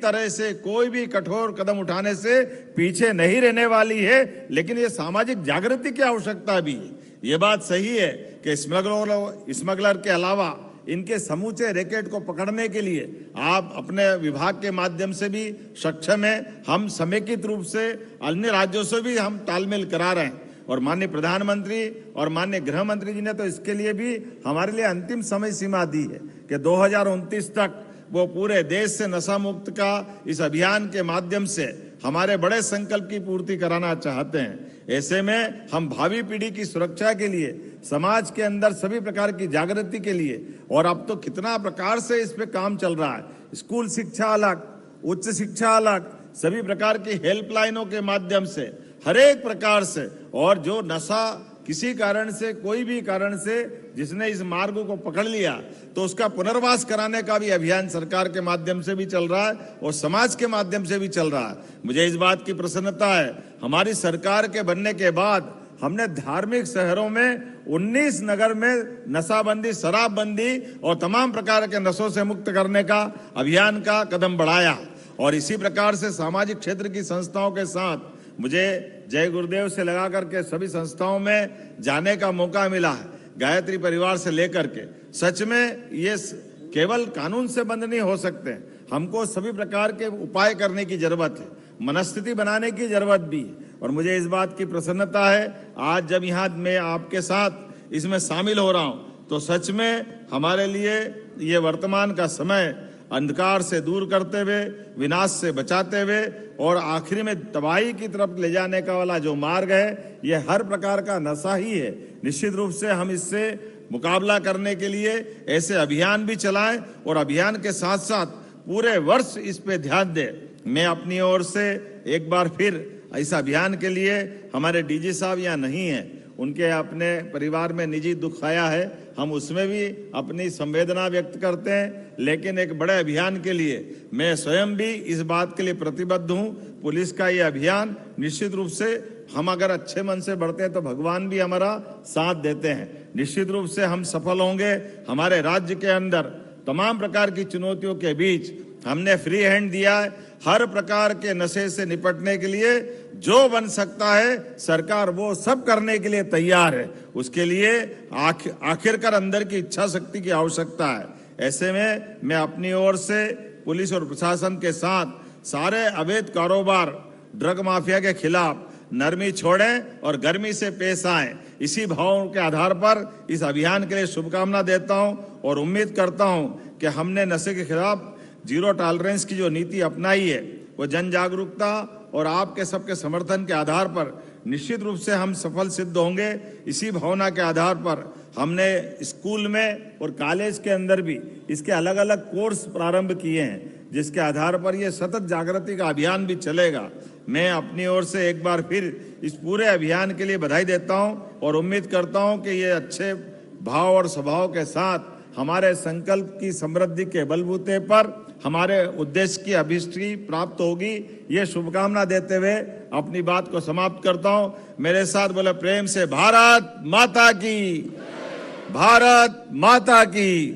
तरह से कोई भी कठोर कदम उठाने से पीछे नहीं रहने वाली है। लेकिन ये सामाजिक जागृति की आवश्यकता भी है। ये बात सही है कि स्मगलर के अलावा इनके समूचे रैकेट को पकड़ने के लिए आप अपने विभाग के माध्यम से भी सक्षम है। हम समेकित रूप से अन्य राज्यों से भी हम तालमेल करा रहे हैं और माननीय प्रधानमंत्री और माननीय गृह मंत्री जी ने तो इसके लिए भी हमारे लिए अंतिम समय सीमा दी है कि 2029 तक वो पूरे देश से नशा मुक्त का इस अभियान के माध्यम से हमारे बड़े संकल्प की पूर्ति कराना चाहते हैं। ऐसे में हम भावी पीढ़ी की सुरक्षा के लिए समाज के अंदर सभी प्रकार की जागृति के लिए, और अब तो कितना प्रकार से इस पे काम चल रहा है, स्कूल शिक्षा अलग, उच्च शिक्षा अलग, सभी प्रकार की हेल्पलाइनों के माध्यम से हर एक प्रकार से, और जो नशा किसी कारण से कोई भी कारण से जिसने इस मार्ग को पकड़ लिया तो उसका पुनर्वास कराने का भी अभियान सरकार के माध्यम से भी चल रहा है और समाज के माध्यम से भी चल रहा है। मुझे इस बात की प्रसन्नता है, हमारी सरकार के बनने के बाद हमने धार्मिक शहरों में 19 नगर में नशाबंदी, शराबबंदी और तमाम प्रकार के नशों से मुक्त करने का अभियान का कदम बढ़ाया। और इसी प्रकार से सामाजिक क्षेत्र की संस्थाओं के साथ मुझे जय गुरुदेव से लगा करके सभी संस्थाओं में जाने का मौका मिला है। गायत्री परिवार से लेकर के सच में ये केवल कानून से बंद नहीं हो सकते, हमको सभी प्रकार के उपाय करने की जरूरत है, मनस्थिति बनाने की जरूरत भी है। और मुझे इस बात की प्रसन्नता है आज जब यहाँ मैं आपके साथ इसमें शामिल हो रहा हूँ तो सच में हमारे लिए ये वर्तमान का समय अंधकार से दूर करते हुए, विनाश से बचाते हुए और आखिरी में तबाही की तरफ ले जाने का वाला जो मार्ग है, ये हर प्रकार का नशा ही है। निश्चित रूप से हम इससे मुकाबला करने के लिए ऐसे अभियान भी चलाएं और अभियान के साथ साथ पूरे वर्ष इस पे ध्यान दें। मैं अपनी ओर से एक बार फिर इस अभियान के लिए, हमारे डीजी साहब यहाँ नहीं है, उनके अपने परिवार में निजी दुख आया है, हम उसमें भी अपनी संवेदना व्यक्त करते हैं। लेकिन एक बड़े अभियान के लिए मैं स्वयं भी इस बात के लिए प्रतिबद्ध हूं। पुलिस का ये अभियान निश्चित रूप से हम अगर अच्छे मन से बढ़ते हैं तो भगवान भी हमारा साथ देते हैं। निश्चित रूप से हम सफल होंगे। हमारे राज्य के अंदर तमाम प्रकार की चुनौतियों के बीच हमने फ्री हैंड दिया है। हर प्रकार के नशे से निपटने के लिए जो बन सकता है सरकार वो सब करने के लिए तैयार है। उसके लिए आखिरकार अंदर की इच्छा शक्ति की आवश्यकता है। ऐसे में मैं अपनी ओर से पुलिस और प्रशासन के साथ सारे अवैध कारोबार, ड्रग माफिया के खिलाफ नरमी छोड़ें और गर्मी से पेश आएं, इसी भाव के आधार पर इस अभियान के लिए शुभकामना देता हूं और उम्मीद करता हूं कि हमने नशे के खिलाफ जीरो टॉलरेंस की जो नीति अपनाई है वो जन जागरूकता और आपके सबके समर्थन के आधार पर निश्चित रूप से हम सफल सिद्ध होंगे। इसी भावना के आधार पर हमने स्कूल में और कॉलेज के अंदर भी इसके अलग अलग कोर्स प्रारंभ किए हैं, जिसके आधार पर ये सतत जागृति का अभियान भी चलेगा। मैं अपनी ओर से एक बार फिर इस पूरे अभियान के लिए बधाई देता हूं और उम्मीद करता हूं कि ये अच्छे भाव और स्वभाव के साथ हमारे संकल्प की समृद्धि के बलबूते पर हमारे उद्देश्य की अभिष्टि प्राप्त होगी। ये शुभकामना देते हुए अपनी बात को समाप्त करता हूं। मेरे साथ बोले प्रेम से भारत माता की, भारत माता की।